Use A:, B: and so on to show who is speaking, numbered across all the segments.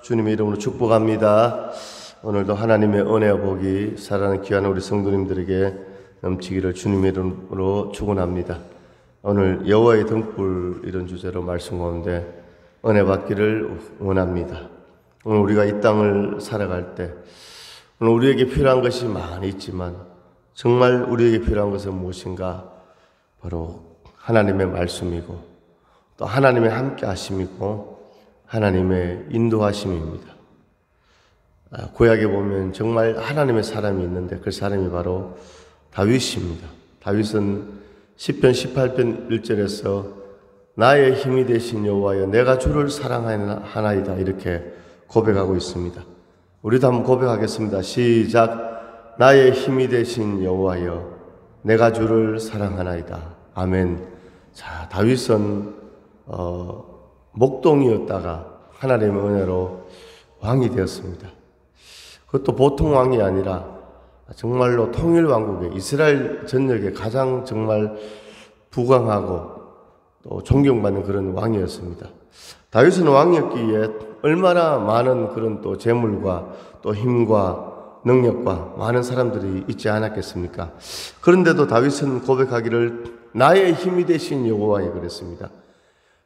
A: 주님의 이름으로 축복합니다. 오늘도 하나님의 은혜와 복이 사랑하는 귀한 우리 성도님들에게 넘치기를 주님의 이름으로 축원합니다. 오늘 여호와의 등불 이런 주제로 말씀 가운데 은혜 받기를 원합니다. 오늘 우리가 이 땅을 살아갈 때 오늘 우리에게 필요한 것이 많이 있지만 정말 우리에게 필요한 것은 무엇인가? 바로 하나님의 말씀이고 또 하나님의 함께 하심이고 하나님의 인도하심입니다. 구약에 보면 정말 하나님의 사람이 있는데 그 사람이 바로 다윗입니다. 다윗은 시편 18편 1절에서 나의 힘이 되신 여호와여 내가 주를 사랑하나이다 이렇게 고백하고 있습니다. 우리도 한번 고백하겠습니다. 시작. 나의 힘이 되신 여호와여 내가 주를 사랑하나이다. 아멘. 자, 다윗은 목동이었다가 하나님의 은혜로 왕이 되었습니다. 그것도 보통 왕이 아니라 정말로 통일왕국의 이스라엘 전역에 가장 정말 부강하고 또 존경받는 그런 왕이었습니다. 다윗은 왕이었기에 얼마나 많은 그런 또 재물과 또 힘과 능력과 많은 사람들이 있지 않았겠습니까? 그런데도 다윗은 고백하기를 나의 힘이 되신 여호와에 그랬습니다.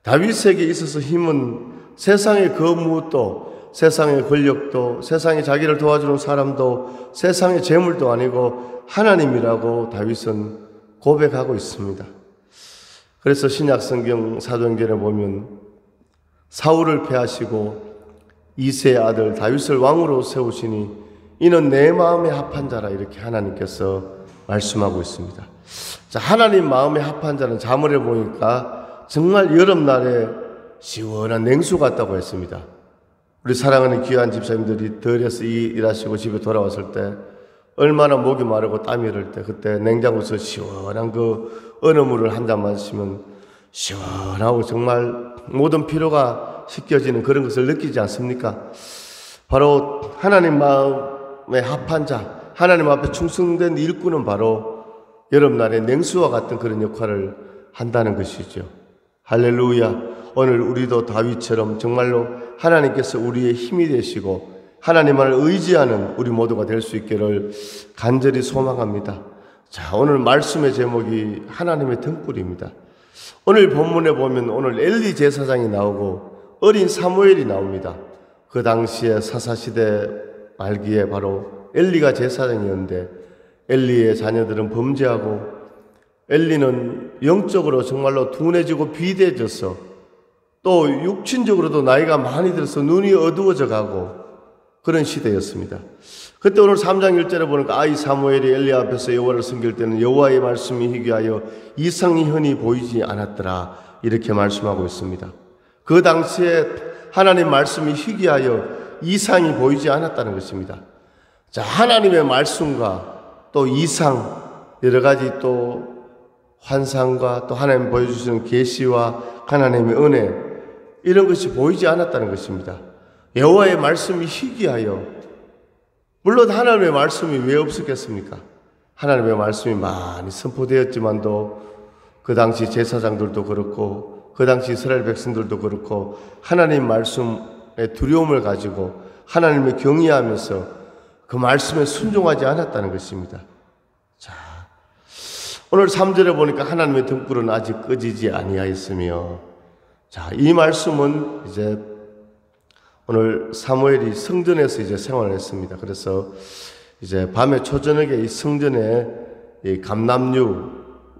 A: 다윗에게 있어서 힘은 세상의 그 무엇도, 세상의 권력도, 세상에 자기를 도와주는 사람도, 세상의 재물도 아니고 하나님이라고 다윗은 고백하고 있습니다. 그래서 신약성경 사도행전에 보면 사울을 패하시고 이새의 아들 다윗을 왕으로 세우시니 이는 내 마음에 합한 자라 이렇게 하나님께서 말씀하고 있습니다. 자, 하나님 마음에 합한 자는 잠언에 보니까 정말 여름날에 시원한 냉수 같다고 했습니다. 우리 사랑하는 귀한 집사님들이 덜에서 일하시고 집에 돌아왔을 때 얼마나 목이 마르고 땀이 흐를 때 그때 냉장고에서 시원한 그 어느 물을 한 잔 마시면 시원하고 정말 모든 피로가 씻겨지는 그런 것을 느끼지 않습니까? 바로 하나님 마음에 합한 자, 하나님 앞에 충성된 일꾼은 바로 여름날에 냉수와 같은 그런 역할을 한다는 것이죠. 할렐루야. 오늘 우리도 다윗처럼 정말로 하나님께서 우리의 힘이 되시고 하나님을 의지하는 우리 모두가 될 수 있기를 간절히 소망합니다. 자, 오늘 말씀의 제목이 하나님의 등불입니다. 오늘 본문에 보면 오늘 엘리 제사장이 나오고 어린 사무엘이 나옵니다. 그 당시에 사사시대 말기에 바로 엘리가 제사장이었는데 엘리의 자녀들은 범죄하고 엘리는 영적으로 정말로 둔해지고 비대해져서 또 육신적으로도 나이가 많이 들어서 눈이 어두워져 가고 그런 시대였습니다. 그때 오늘 3장 1절에 보니까 아이 사무엘이 엘리 앞에서 여호와를 섬길 때는 여호와의 말씀이 희귀하여 이상이 흔히 보이지 않았더라 이렇게 말씀하고 있습니다. 그 당시에 하나님 말씀이 희귀하여 이상이 보이지 않았다는 것입니다. 자, 하나님의 말씀과 또 이상 여러 가지 또 환상과 또 하나님 보여주시는 계시와 하나님의 은혜 이런 것이 보이지 않았다는 것입니다. 여호와의 말씀이 희귀하여 물론 하나님의 말씀이 왜 없었겠습니까? 하나님의 말씀이 많이 선포되었지만도 그 당시 제사장들도 그렇고 그 당시 이스라엘 백성들도 그렇고 하나님 말씀의 두려움을 가지고 하나님을 경외하면서 그 말씀에 순종하지 않았다는 것입니다. 자, 오늘 3절에 보니까 하나님의 등불은 아직 꺼지지 아니하였으며 자, 이 말씀은 이제 오늘 사무엘이 성전에서 이제 생활을 했습니다. 그래서 이제 밤에 초저녁에 이 성전에 이 감람류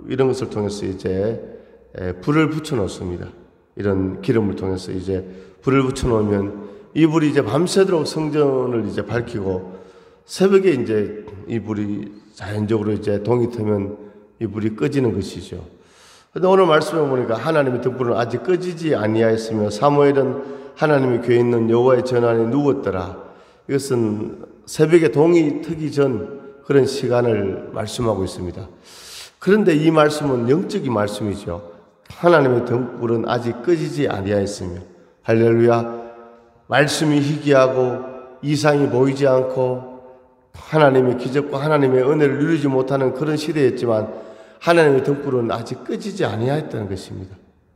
A: 이런 것을 통해서 이제 불을 붙여 놓습니다. 이런 기름을 통해서 이제 불을 붙여 놓으면 이 불이 이제 밤새도록 성전을 이제 밝히고 새벽에 이제 이 불이 자연적으로 이제 동이 트면 이 불이 꺼지는 것이죠. 그런데 오늘 말씀에 보니까 하나님의 등불은 아직 꺼지지 아니하였으며 사무엘은 하나님의 교회에 있는 여호와의 전안에 누웠더라. 이것은 새벽에 동이 트기 전 그런 시간을 말씀하고 있습니다. 그런데 이 말씀은 영적인 말씀이죠. 하나님의 등불은 아직 꺼지지 아니하였으며 할렐루야. 말씀이 희귀하고 이상이 보이지 않고 하나님의 기적과 하나님의 은혜를 누리지 못하는 그런 시대였지만 하나님의 등불은 아직 꺼지지 아니하였다는 것입니다.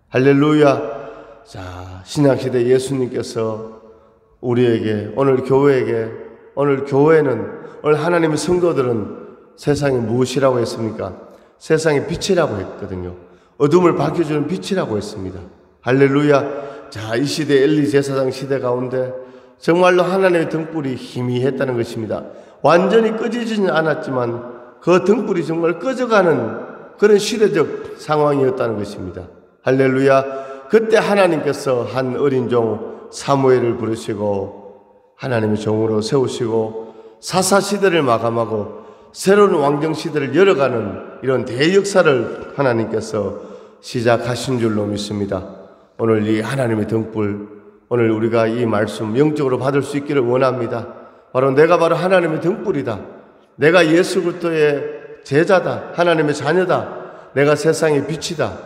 A: 할렐루야. 자, 신약시대 예수님께서 우리에게, 오늘 교회에게, 오늘 교회는, 오늘 하나님의 성도들은 세상이 무엇이라고 했습니까? 세상의 빛이라고 했거든요. 어둠을 밝혀주는 빛이라고 했습니다. 할렐루야. 자, 이 시대, 엘리 제사장 시대 가운데 정말로 하나님의 등불이 희미했다는 것입니다. 완전히 꺼지지는 않았지만 그 등불이 정말 꺼져가는 그런 시대적 상황이었다는 것입니다. 할렐루야. 그때 하나님께서 한 어린 종 사무엘을 부르시고 하나님의 종으로 세우시고 사사시대를 마감하고 새로운 왕정시대를 열어가는 이런 대역사를 하나님께서 시작하신 줄로 믿습니다. 오늘 이 하나님의 등불, 오늘 우리가 이 말씀 영적으로 받을 수 있기를 원합니다. 바로 내가 바로 하나님의 등불이다. 내가 예수 그리스도의 제자다. 하나님의 자녀다. 내가 세상의 빛이다.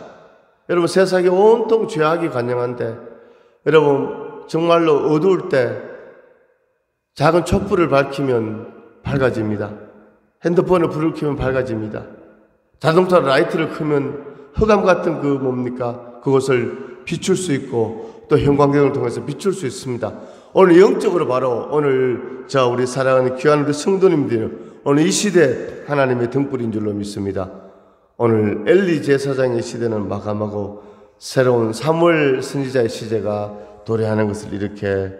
A: 여러분, 세상에 온통 죄악이 관영한데 여러분 정말로 어두울 때 작은 촛불을 밝히면 밝아집니다. 핸드폰에 불을 켜면 밝아집니다. 자동차 라이트를 켜면 흑암 같은 그 뭡니까? 그것을 비출 수 있고 또 형광등을 통해서 비출 수 있습니다. 오늘 영적으로 바로 오늘 우리 사랑하는 귀한 우리 성도님들 오늘 이 시대 하나님의 등불인 줄로 믿습니다. 오늘 엘리 제사장의 시대는 마감하고 새로운 사무엘 선지자의 시대가 도래하는 것을 이렇게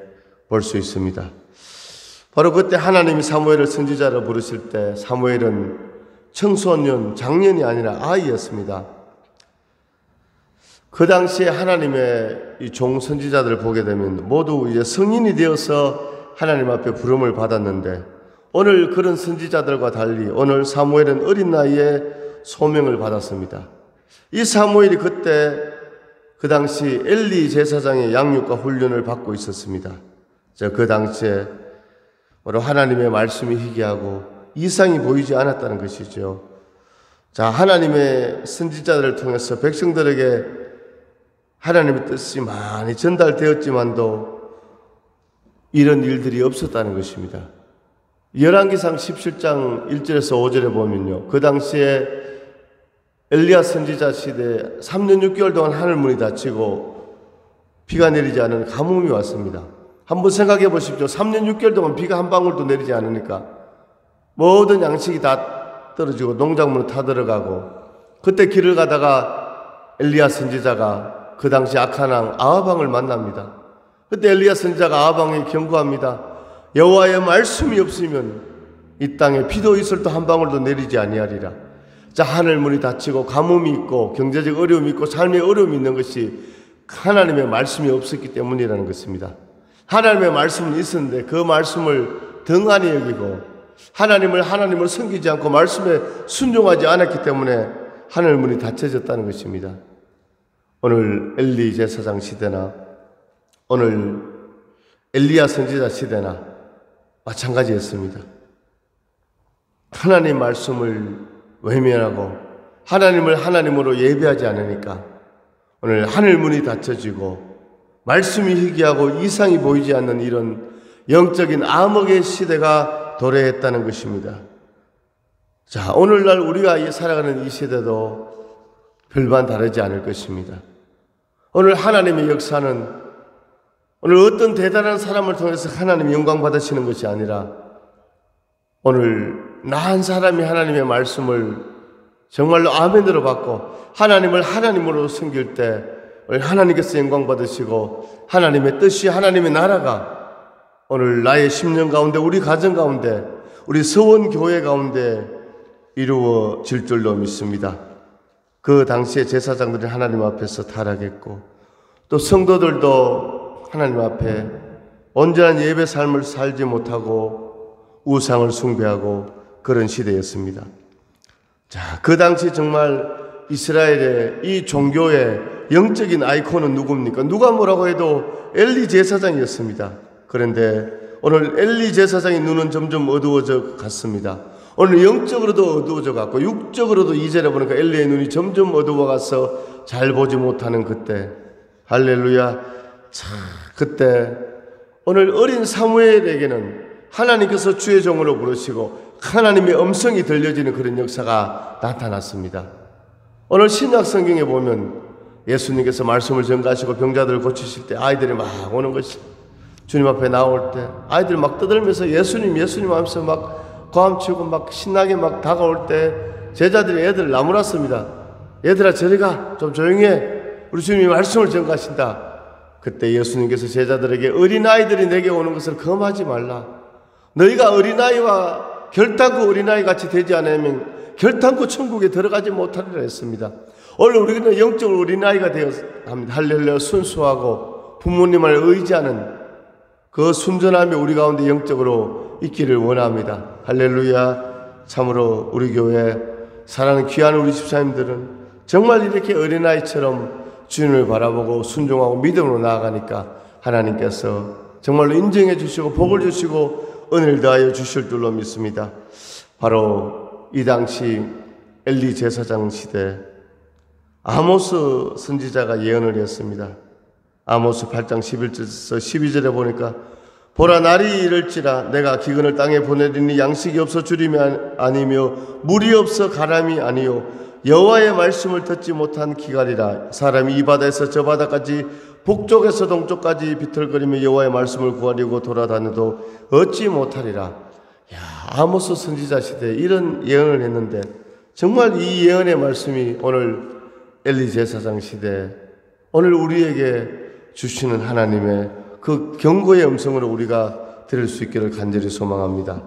A: 볼 수 있습니다. 바로 그때 하나님이 사무엘을 선지자로 부르실 때 사무엘은 청소년, 장년이 아니라 아이였습니다. 그 당시에 하나님의 이 종 선지자들을 보게 되면 모두 이제 성인이 되어서 하나님 앞에 부름을 받았는데 오늘 그런 선지자들과 달리 오늘 사무엘은 어린 나이에 소명을 받았습니다. 이 사무엘이 그때 그 당시 엘리 제사장의 양육과 훈련을 받고 있었습니다. 그 당시에 바로 하나님의 말씀이 희귀하고 이상이 보이지 않았다는 것이죠. 자, 하나님의 선지자들을 통해서 백성들에게 하나님의 뜻이 많이 전달되었지만도 이런 일들이 없었다는 것입니다. 열왕기상 17장 1절에서 5절에 보면요. 그 당시에 엘리야 선지자 시대에 3년 6개월 동안 하늘문이 닫히고 비가 내리지 않은 가뭄이 왔습니다. 한번 생각해 보십시오. 3년 6개월 동안 비가 한 방울도 내리지 않으니까 모든 양식이 다 떨어지고 농작물은 다 들어가고 그때 길을 가다가 엘리야 선지자가 그 당시 악한 왕 아합왕을 만납니다. 그때 엘리야 선지자가 아합왕에게 경고합니다. 여호와의 말씀이 없으면 이 땅에 비도 이슬도 한 방울도 내리지 아니하리라. 자, 하늘문이 닫히고 가뭄이 있고 경제적 어려움이 있고 삶의 어려움이 있는 것이 하나님의 말씀이 없었기 때문이라는 것입니다. 하나님의 말씀은 있었는데 그 말씀을 등한히 여기고 하나님을 섬기지 않고 말씀에 순종하지 않았기 때문에 하늘문이 닫혀졌다는 것입니다. 오늘 엘리 제사장 시대나 오늘 엘리야 선지자 시대나 마찬가지였습니다. 하나님 말씀을 외면하고 하나님을 하나님으로 예배하지 않으니까 오늘 하늘문이 닫혀지고 말씀이 희귀하고 이상이 보이지 않는 이런 영적인 암흑의 시대가 도래했다는 것입니다. 자, 오늘날 우리가 살아가는 이 시대도 별반 다르지 않을 것입니다. 오늘 하나님의 역사는 오늘 어떤 대단한 사람을 통해서 하나님이 영광 받으시는 것이 아니라 오늘 나 한 사람이 하나님의 말씀을 정말로 아멘으로 받고 하나님을 하나님으로 섬길 때 오늘 하나님께서 영광 받으시고 하나님의 뜻이 하나님의 나라가 오늘 나의 심령 가운데 우리 가정 가운데 우리 서원교회 가운데 이루어질 줄로 믿습니다. 그 당시에 제사장들이 하나님 앞에서 타락했고 또 성도들도 하나님 앞에 온전한 예배 삶을 살지 못하고 우상을 숭배하고 그런 시대였습니다. 자, 그 당시 정말 이스라엘의 이 종교의 영적인 아이콘은 누굽니까? 누가 뭐라고 해도 엘리 제사장이었습니다. 그런데 오늘 엘리 제사장의 눈은 점점 어두워져 갔습니다. 오늘 영적으로도 어두워져 갔고 육적으로도 2절에 보니까 엘리의 눈이 점점 어두워 가서 잘 보지 못하는 그때 할렐루야. 자, 그때 오늘 어린 사무엘에게는 하나님께서 주의 종으로 부르시고 하나님의 음성이 들려지는 그런 역사가 나타났습니다. 오늘 신약 성경에 보면 예수님께서 말씀을 전가하시고 병자들을 고치실 때 아이들이 막 오는 것이 주님 앞에 나올 때 아이들 막 떠들면서 예수님 하면서 막 고함치고 막 신나게 막 다가올 때 제자들이 애들을 나무랐습니다. 얘들아 저리 가, 좀 조용히 해, 우리 주님이 말씀을 전가하신다. 그때 예수님께서 제자들에게 어린아이들이 내게 오는 것을 금하지 말라. 너희가 어린아이와 결단코 어린아이 같이 되지 않으면 결단코 천국에 들어가지 못하리라 했습니다. 오늘 우리는 영적으로 어린아이가 되어 합니다. 할렐루야. 순수하고 부모님을 의지하는 그 순전함이 우리 가운데 영적으로 있기를 원합니다. 할렐루야. 참으로 우리 교회 사랑하는 귀한 우리 집사님들은 정말 이렇게 어린아이처럼 주님을 바라보고 순종하고 믿음으로 나아가니까 하나님께서 정말로 인정해 주시고 복을 주시고 은혜를 더하여 주실 줄로 믿습니다. 바로 이 당시 엘리 제사장 시대 아모스 선지자가 예언을 했습니다. 아모스 8장 11절에서 12절에 보니까 보라 날이 이를지라 내가 기근을 땅에 보내리니 양식이 없어 주림이 아니며 물이 없어 가람이 아니요 여호와의 말씀을 듣지 못한 기갈이라. 사람이 이 바다에서 저 바다까지 북쪽에서 동쪽까지 비틀거리며 여호와의 말씀을 구하려고 돌아다녀도 얻지 못하리라. 야, 아모스 선지자 시대에 이런 예언을 했는데 정말 이 예언의 말씀이 오늘 엘리 제사장 시대에 오늘 우리에게 주시는 하나님의 그 경고의 음성으로 우리가 들을 수 있기를 간절히 소망합니다.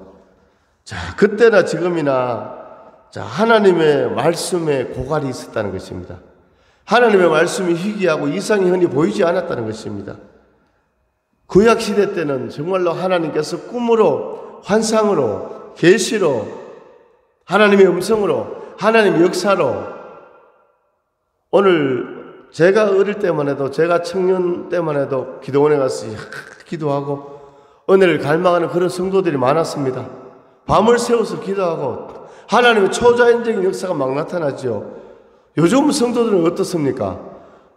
A: 자, 그때나 지금이나 자, 하나님의 말씀에 고갈이 있었다는 것입니다. 하나님의 말씀이 희귀하고 이상이 흔히 보이지 않았다는 것입니다. 구약 시대 때는 정말로 하나님께서 꿈으로, 환상으로, 계시로, 하나님의 음성으로, 하나님의 역사로 오늘 제가 어릴 때만 해도 제가 청년 때만 해도 기도원에 가서 기도하고 은혜를 갈망하는 그런 성도들이 많았습니다. 밤을 새워서 기도하고 하나님의 초자연적인 역사가 막 나타나죠. 요즘 성도들은 어떻습니까?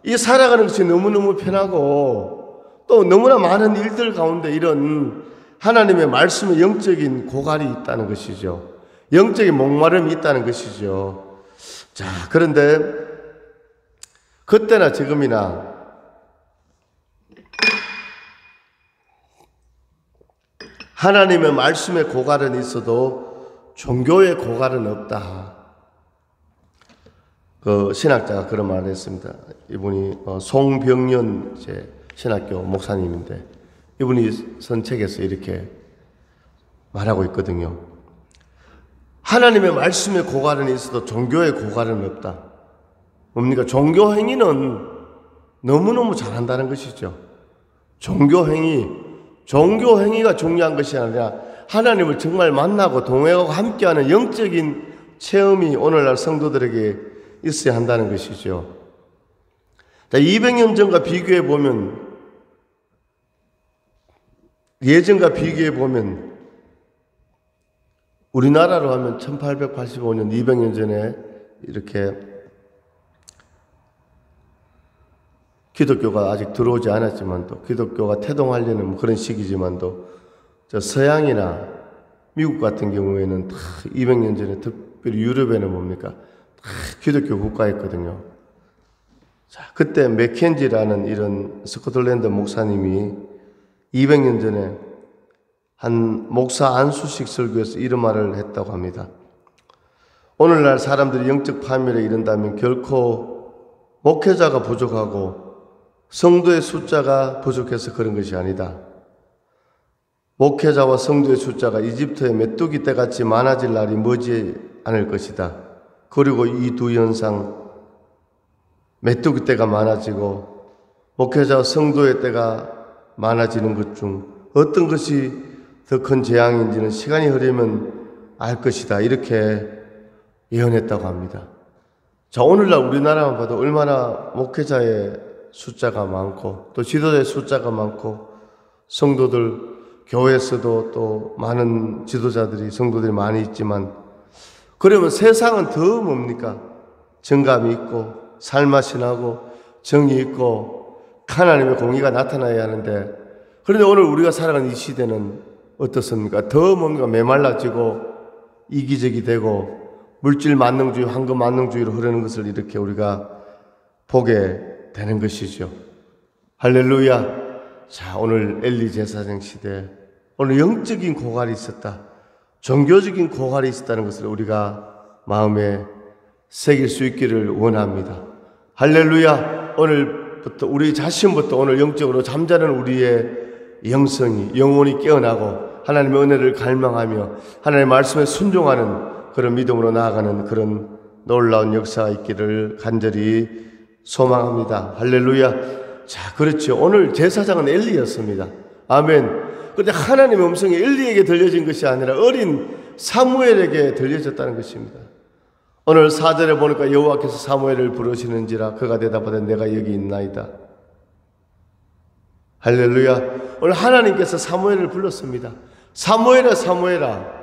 A: 이 살아가는 것이 너무너무 편하고 또 너무나 많은 일들 가운데 이런 하나님의 말씀의 영적인 고갈이 있다는 것이죠. 영적인 목마름이 있다는 것이죠. 자, 그런데 그때나 지금이나 하나님의 말씀의 고갈은 있어도 종교의 고갈은 없다. 그 신학자가 그런 말을 했습니다. 이분이 송병년 신학교 목사님인데 이분이 쓴 책에서 이렇게 말하고 있거든요. 하나님의 말씀의 고갈은 있어도 종교의 고갈은 없다. 뭡니까? 종교 행위는 너무너무 잘한다는 것이죠. 종교 행위가 중요한 것이 아니라 하나님을 정말 만나고 동행하고 함께하는 영적인 체험이 오늘날 성도들에게 있어야 한다는 것이죠. 200년 전과 비교해 보면, 예전과 비교해 보면 우리나라로 하면 1885년 200년 전에 이렇게 기독교가 아직 들어오지 않았지만도 기독교가 태동하려는 그런 시기지만도 저 서양이나 미국 같은 경우에는 200년 전에 특별히 유럽에는 뭡니까? 기독교 국가였거든요. 자, 그때 맥켄지라는 이런 스코틀랜드 목사님이 200년 전에 한 목사 안수식 설교에서 이런 말을 했다고 합니다. 오늘날 사람들이 영적 파멸에 이른다면 결코 목회자가 부족하고 성도의 숫자가 부족해서 그런 것이 아니다. 목회자와 성도의 숫자가 이집트의 메뚜기 떼같이 많아질 날이 머지 않을 것이다. 그리고 이 두 현상, 메뚜기 떼가 많아지고 목회자와 성도의 떼가 많아지는 것 중 어떤 것이 더 큰 재앙인지는 시간이 흐르면 알 것이다. 이렇게 예언했다고 합니다. 자, 오늘날 우리나라만 봐도 얼마나 목회자의 숫자가 많고 또 지도자의 숫자가 많고 성도들 교회에서도 또 많은 지도자들이 성도들이 많이 있지만 그러면 세상은 더 뭡니까? 정감이 있고 살맛이 나고 정이 있고 하나님의 공의가 나타나야 하는데 그런데 오늘 우리가 살아가는 이 시대는 어떻습니까? 더 뭔가 메말라지고 이기적이 되고 물질 만능주의, 황금 만능주의로 흐르는 것을 이렇게 우리가 보게 되는 것이죠. 할렐루야. 자, 오늘 엘리 제사장 시대, 오늘 영적인 고갈이 있었다, 종교적인 고갈이 있었다는 것을 우리가 마음에 새길 수 있기를 원합니다. 할렐루야. 오늘부터 우리 자신부터 오늘 영적으로 잠자는 우리의 영성이, 영혼이 깨어나고 하나님의 은혜를 갈망하며 하나님의 말씀에 순종하는 그런 믿음으로 나아가는 그런 놀라운 역사가 있기를 간절히 소망합니다. 할렐루야. 자, 그렇죠. 오늘 제사장은 엘리였습니다. 아멘. 그런데 하나님의 음성이 엘리에게 들려진 것이 아니라 어린 사무엘에게 들려졌다는 것입니다. 오늘 4절에 보니까 여호와께서 사무엘을 부르시는지라 그가 대답하되 내가 여기 있나이다. 할렐루야. 오늘 하나님께서 사무엘을 불렀습니다. 사무엘아, 사무엘아.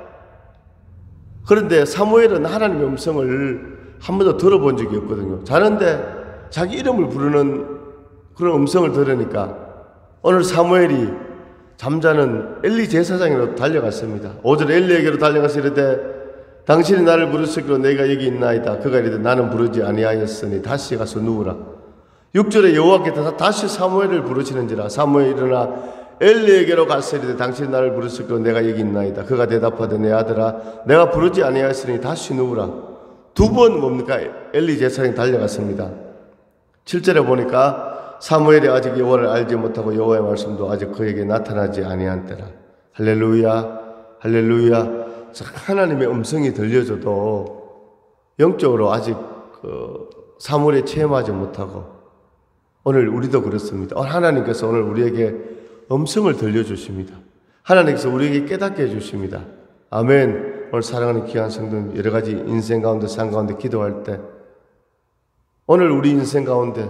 A: 그런데 사무엘은 하나님의 음성을 한 번도 들어본 적이 없거든요. 자는데 자기 이름을 부르는 그런 음성을 들으니까 오늘 사무엘이 잠자는 엘리 제사장으로 달려갔습니다. 5절에 엘리에게로 달려가서 이르되 당신이 나를 부르시기로 내가 여기 있나이다. 그가 이르되 나는 부르지 아니하였으니 다시 가서 누우라. 6절에 여호와께서 다시 사무엘을 부르시는지라 사무엘이 일어나 엘리에게로 가서 이르되 당신이 나를 부르시기로 내가 여기 있나이다. 그가 대답하되 내 아들아 내가 부르지 아니하였으니 다시 누우라. 두 번 뭡니까? 엘리 제사장이 달려갔습니다. 7절에 보니까 사무엘이 아직 여호와를 알지 못하고 여호와의 말씀도 아직 그에게 나타나지 아니한 때라. 할렐루야. 할렐루야. 하나님의 음성이 들려줘도 영적으로 아직 사무엘에 체험하지 못하고 오늘 우리도 그렇습니다. 하나님께서 오늘 우리에게 음성을 들려주십니다. 하나님께서 우리에게 깨닫게 해주십니다. 아멘. 오늘 사랑하는 귀한 성도님, 여러 가지 인생 가운데 삶 가운데 기도할 때 오늘 우리 인생 가운데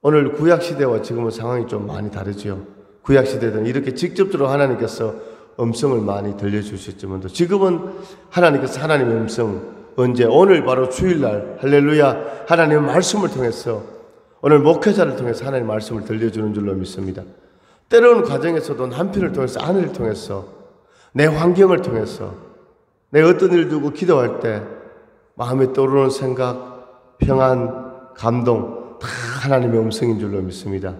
A: 오늘 구약시대와 지금은 상황이 좀 많이 다르죠. 구약시대는 이렇게 직접적으로 하나님께서 음성을 많이 들려주셨지만 지금은 하나님께서 하나님의 음성 언제? 오늘 바로 주일날 할렐루야 하나님의 말씀을 통해서 오늘 목회자를 통해서 하나님의 말씀을 들려주는 줄로 믿습니다. 때로는 가정에서도 남편을 통해서 아내를 통해서 내 환경을 통해서 내 어떤 일을 두고 기도할 때 마음에 떠오르는 생각, 평안, 감동 다 하나님의 음성인 줄로 믿습니다.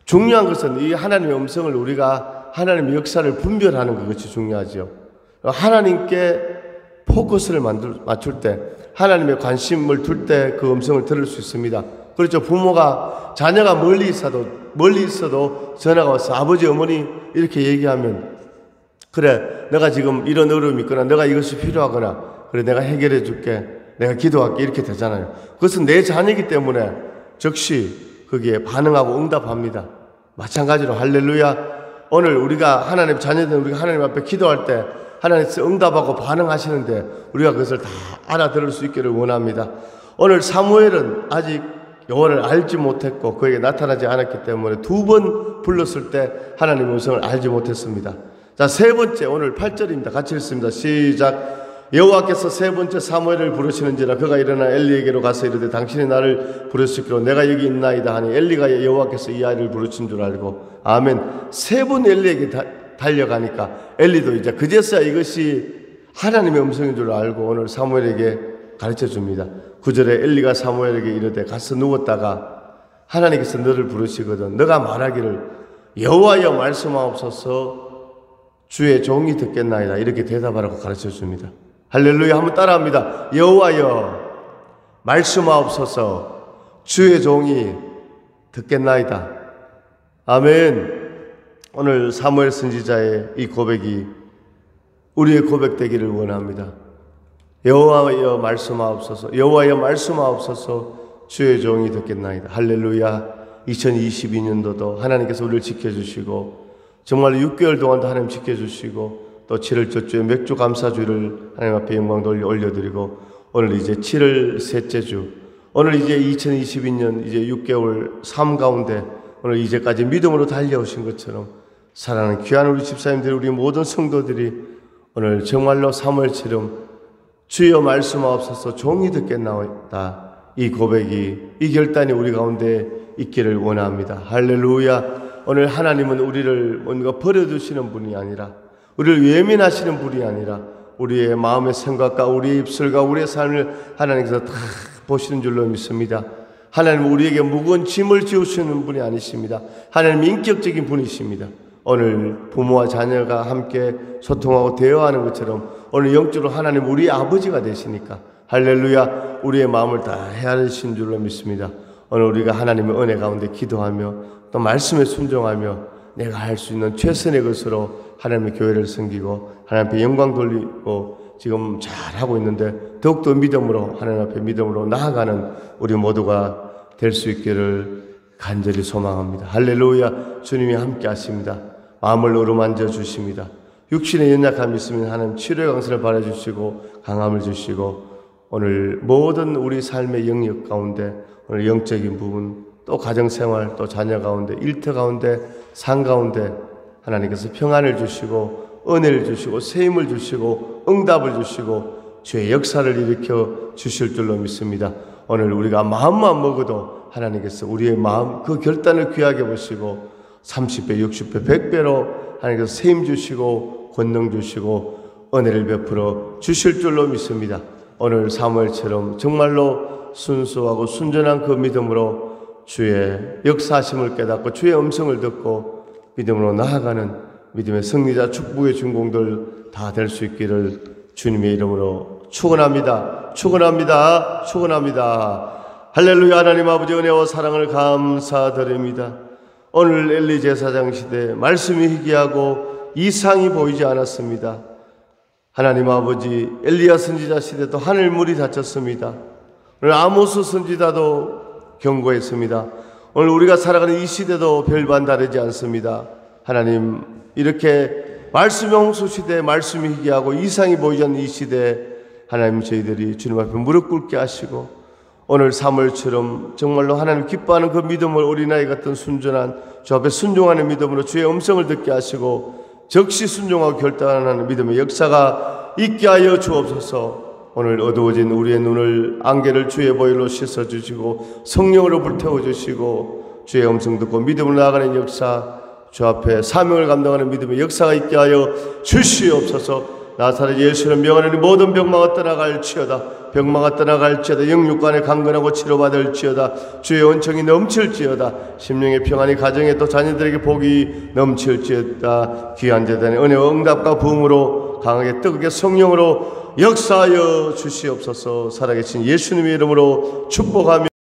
A: 중요한 것은 이 하나님의 음성을 우리가 하나님의 역사를 분별하는 그것이 중요하죠. 하나님께 포커스를 맞출 때 하나님의 관심을 둘 때 그 음성을 들을 수 있습니다. 그렇죠. 부모가 자녀가 멀리 있어도 전화가 와서 아버지 어머니 이렇게 얘기하면 그래 내가 지금 이런 어려움이 있거나 내가 이것이 필요하거나 그래 내가 해결해 줄게 내가 기도할게 이렇게 되잖아요. 그것은 내 자녀이기 때문에 즉시 거기에 반응하고 응답합니다. 마찬가지로 할렐루야 오늘 우리가 하나님 자녀들 우리가 하나님 앞에 기도할 때 하나님께서 응답하고 반응하시는데 우리가 그것을 다 알아들을 수 있기를 원합니다. 오늘 사무엘은 아직 여호와를 알지 못했고 그에게 나타나지 않았기 때문에 두 번 불렀을 때 하나님의 음성을 알지 못했습니다. 자, 세 번째 오늘 8절입니다. 같이 읽습니다. 시작. 여호와께서 세 번째 사무엘을 부르시는지라 그가 일어나 엘리에게로 가서 이르되 당신이 나를 부르시기로 내가 여기 있나이다 하니 엘리가 여호와께서 이 아이를 부르신 줄 알고 아멘. 세 번 엘리에게 달려가니까 엘리도 이제 그제서야 이것이 하나님의 음성인 줄 알고 오늘 사무엘에게 가르쳐 줍니다. 9절에 엘리가 사무엘에게 이르되 가서 누웠다가 하나님께서 너를 부르시거든 너가 말하기를 여호와여 말씀하옵소서 주의 종이 듣겠나이다 이렇게 대답하라고 가르쳐 줍니다. 할렐루야 한번 따라합니다. 여호와여 말씀하옵소서 주의 종이 듣겠나이다. 아멘. 오늘 사무엘 선지자의 이 고백이 우리의 고백되기를 원합니다. 여호와여 말씀하옵소서 여호와여 말씀하옵소서 주의 종이 듣겠나이다. 할렐루야. 2022년도도 하나님께서 우리를 지켜주시고 정말 6개월 동안도 하나님 지켜주시고 또 7월 첫주에 맥주 감사주를 하나님 앞에 영광 올려드리고 오늘 이제 7월 셋째 주 오늘 이제 2022년 이제 6개월 삶 가운데 오늘 이제까지 믿음으로 달려오신 것처럼 사랑하는 귀한 우리 집사님들 우리 모든 성도들이 오늘 정말로 사무엘처럼 주여 말씀하옵소서 종이 듣겠나이다 이 고백이 이 결단이 우리 가운데 있기를 원합니다. 할렐루야. 오늘 하나님은 우리를 뭔가 버려두시는 분이 아니라 우리를 외면하시는 분이 아니라 우리의 마음의 생각과 우리의 입술과 우리의 삶을 하나님께서 다 보시는 줄로 믿습니다. 하나님은 우리에게 무거운 짐을 지우시는 분이 아니십니다. 하나님 인격적인 분이십니다. 오늘 부모와 자녀가 함께 소통하고 대화하는 것처럼 오늘 영적으로 하나님 우리의 아버지가 되시니까 할렐루야, 우리의 마음을 다 헤아리신 줄로 믿습니다. 오늘 우리가 하나님의 은혜 가운데 기도하며 또 말씀에 순종하며 내가 할 수 있는 최선의 것으로 하나님의 교회를 섬기고 하나님 앞에 영광 돌리고 지금 잘하고 있는데 더욱더 믿음으로 하나님 앞에 믿음으로 나아가는 우리 모두가 될 수 있기를 간절히 소망합니다. 할렐루야, 주님이 함께 하십니다. 마음을 어루만져 주십니다. 육신의 연약함이 있으면 하나님 치료의 강선을 바라주시고 강함을 주시고 오늘 모든 우리 삶의 영역 가운데 오늘 영적인 부분 또 가정생활 또 자녀 가운데 일터 가운데 산 가운데 하나님께서 평안을 주시고 은혜를 주시고 세임을 주시고 응답을 주시고 주의 역사를 일으켜 주실 줄로 믿습니다. 오늘 우리가 마음만 먹어도 하나님께서 우리의 마음 그 결단을 귀하게 보시고 30배 60배 100배로 하나님께서 세임 주시고 권능 주시고 은혜를 베풀어 주실 줄로 믿습니다. 오늘 사무엘처럼 정말로 순수하고 순전한 그 믿음으로 주의 역사하심을 깨닫고 주의 음성을 듣고 믿음으로 나아가는 믿음의 승리자 축복의 준공들 다 될 수 있기를 주님의 이름으로 축원합니다. 축원합니다. 축원합니다. 할렐루야. 하나님 아버지 은혜와 사랑을 감사드립니다. 오늘 엘리 제사장 시대 말씀이 희귀하고 이상이 보이지 않았습니다. 하나님 아버지 엘리야 선지자 시대도 하늘물이 닫혔습니다. 오늘 아모스 선지자도 경고했습니다. 오늘 우리가 살아가는 이 시대도 별반 다르지 않습니다. 하나님 이렇게 말씀의 홍수 시대에 말씀이 희귀하고 이상이 보이지 않는 이 시대에 하나님 저희들이 주님 앞에 무릎 꿇게 하시고 오늘 사무엘처럼 정말로 하나님 기뻐하는 그 믿음을 어린아이 같은 순전한 주 앞에 순종하는 믿음으로 주의 음성을 듣게 하시고 즉시 순종하고 결단하는 믿음의 역사가 있게 하여 주옵소서. 오늘 어두워진 우리의 눈을 안개를 주의 보혈로 씻어주시고 성령으로 불태워주시고 주의 음성 듣고 믿음으로 나아가는 역사 주 앞에 사명을 감당하는 믿음의 역사가 있게 하여 주시옵소서. 나사렛 예수는 명하는 모든 병마가 떠나갈지어다. 병마가 떠나갈지어다. 영육간에 강건하고 치료받을지어다. 주의 은총이 넘칠지어다. 심령의 평안이 가정에 또 자녀들에게 복이 넘칠지어다. 귀한 재단의 은혜와 응답과 부흥으로 강하게 뜨겁게 성령으로 역사하여 주시옵소서. 살아계신 예수님의 이름으로 축복하며